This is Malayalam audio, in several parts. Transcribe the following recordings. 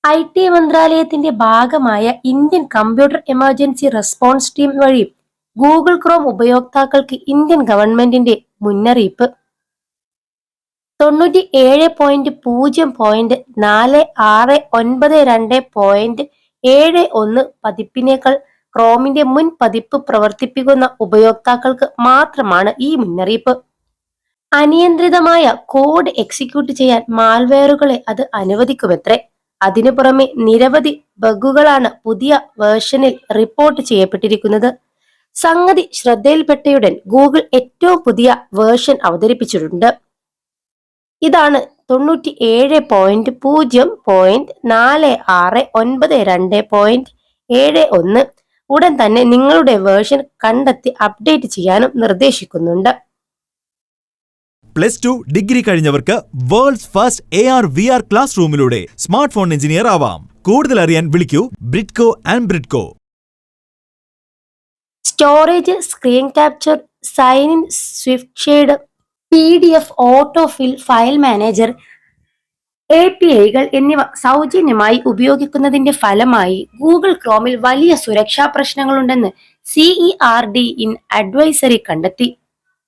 IT മന്ത്രാലയത്തിന്റെ ഭാഗമായ Indian computer emergency response team വഴി ഗൂഗിൾ ക്രോം ഉപയോക്താക്കൾക്ക് ഇന്ത്യൻ ഗവൺമെന്റിന്റെ മുന്നറിയിപ്പ്. 97.0.469.2.71 പതിപ്പിനേക്കാൾ ക്രോമിന്റെ മുൻ പതിപ്പ് പ്രവർത്തിപ്പിക്കുന്ന ഉപയോക്താക്കൾക്ക് മാത്രമാണ് ഈ മുന്നറിയിപ്പ്. അനിയന്ത്രിതമായ കോഡ് എക്സിക്യൂട്ട് ചെയ്യാൻ മാൽവെയറുകളെ അത് അനുവദിക്കുമത്രേ. അതിനു പുറമെ നിരവധി ബഗുകളാണ് പുതിയ വേർഷനിൽ റിപ്പോർട്ട് ചെയ്യപ്പെട്ടിരിക്കുന്നത്. സംഗതി ശ്രദ്ധയിൽപ്പെട്ടയുടൻ ഗൂഗിൾ ഏറ്റവും പുതിയ വേർഷൻ അവതരിപ്പിച്ചിട്ടുണ്ട്. ഇതാണ് 97.0.469.2.71. ഉടൻ തന്നെ നിങ്ങളുടെ വേർഷൻ കണ്ടെത്തി അപ്ഡേറ്റ് ചെയ്യാനും നിർദ്ദേശിക്കുന്നുണ്ട്. +2 ഡിഗ്രി കഴിഞ്ഞവർക്ക് വേൾഡ്സ് ഫസ്റ്റ് AR/VR ക്ലാസ് റൂമിലൂടെ സ്മാർട്ട് ഫോൺ എഞ്ചിനീയർ ആവാം. കൂടുതൽ അറിയാൻ വിളിക്കൂ Bridco and Bridco. Storage, screen capture, sign in, swift shade, PDF, autofill, file manager, APIകൾ എന്നിവ സൗജന്യമായി ഉപയോഗിക്കുന്നതിന്റെ ഫലമായി ഗൂഗിൾ ക്രോമിൽ വലിയ സുരക്ഷാ പ്രശ്നങ്ങളുണ്ടെന്ന് CERT ഇൻ അഡ്വൈസറി കണ്ടെത്തി.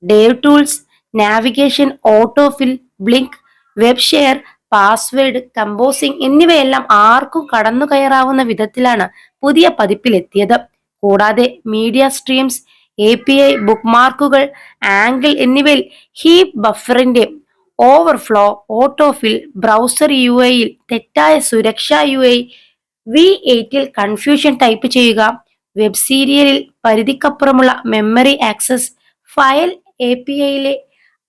Dev tools, navigation, autofill, blink, web share, password composing എന്നിവയെല്ലാം ആർക്കും കടന്നുകയറാവുന്ന വിധത്തിലാണ് പുതിയ പതിപ്പിലെത്തിയത്. കൂടാതെ മീഡിയ സ്ട്രീംസ്, API, ബുക്ക്മാർക്കുകൾ, ആംഗിൾ എന്നിവയിൽ ഹീപ്പ് ബഫറിന്റെ ഓവർഫ്ലോ, ഓട്ടോഫിൽ, ബ്രൗസർ UIയിൽ തെറ്റായ സുരക്ഷാ UI, V8ൽ കൺഫ്യൂഷൻ ടൈപ്പ് ചെയ്യുക, വെബ് സീരിയലിൽ പരിധിക്കപ്പുറമുള്ള മെമ്മറി ആക്സസ്, ഫയൽ APIയിലെ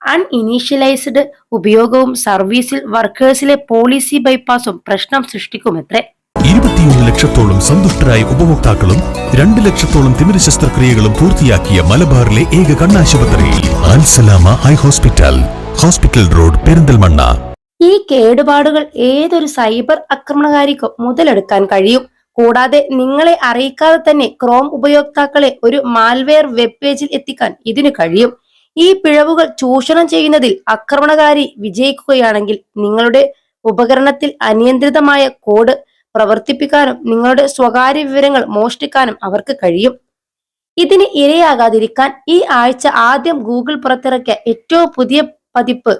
അൺഇനീഷ്യലൈസ്ഡ് ഉപയോഗവും സർവീസിൽ വർക്കേഴ്സിലെ പോളിസി ബൈപ്പാസും പ്രശ്നം സൃഷ്ടിക്കുമത്രേ. 21 ലക്ഷത്തോളം സന്തുഷ്ടരായ ഉപഭോക്താക്കളും 2 ലക്ഷത്തോളം തിമിര ശസ്ത്രക്രിയകളും പൂർത്തിയാക്കിയ മലബാറിലെ ഏക കണ്ണാശുപത്രി Al Salama high hospital, hospital road, Perinthalmanna. ഈ കേടുപാടുകൾ ഏതൊരു സൈബർ ആക്രമണകാരിക്കും മുതലെടുക്കാൻ കഴിയും. കൂടാതെ നിങ്ങളെ അറിയിക്കാതെ തന്നെ ക്രോം ഉപയോക്താക്കളെ ഒരു മാൽവെയർ വെബ് പേജിൽ എത്തിക്കാൻ ഇതിനു കഴിയും. ഈ പിഴവുകൾ ചൂഷണം ചെയ്യുന്നതിൽ ആക്രമണകാരി വിജയിക്കുകയാണെങ്കിൽ നിങ്ങളുടെ ഉപകരണത്തിൽ അനിയന്ത്രിതമായ കോഡ് പ്രവർത്തിപ്പിക്കാനും നിങ്ങളുടെ സ്വകാര്യ വിവരങ്ങൾ മോഷ്ടിക്കാനും അവർക്ക് കഴിയും. ഇതിന് ഇരയാകാതിരിക്കാൻ ഈ ആഴ്ച ആദ്യം ഗൂഗിൾ പുറത്തിറക്കിയ ഏറ്റവും പുതിയ പതിപ്പ്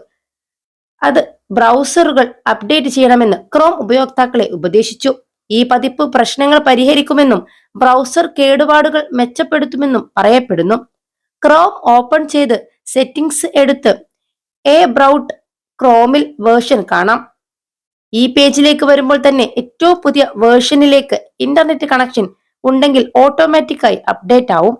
അത് ബ്രൗസറുകൾ അപ്ഡേറ്റ് ചെയ്യണമെന്ന് ക്രോം ഉപയോക്താക്കളെ ഉപദേശിച്ചു. ഈ പതിപ്പ് പ്രശ്നങ്ങൾ പരിഹരിക്കുമെന്നും ബ്രൗസർ കേടുപാടുകൾ മെച്ചപ്പെടുത്തുമെന്നും പറയപ്പെടുന്നു. ക്രോം ഓപ്പൺ ചെയ്ത് സെറ്റിംഗ്സ് എടുത്ത് എബ്രൗട്ട് ക്രോമിൽ വേർഷൻ കാണാം. ഈ പേജിലേക്ക് വരുമ്പോൾ തന്നെ ഏറ്റവും പുതിയ വേർഷനിലേക്ക് ഇന്റർനെറ്റ് കണക്ഷൻ ഉണ്ടെങ്കിൽ ഓട്ടോമാറ്റിക്കായി അപ്ഡേറ്റ് ആവും.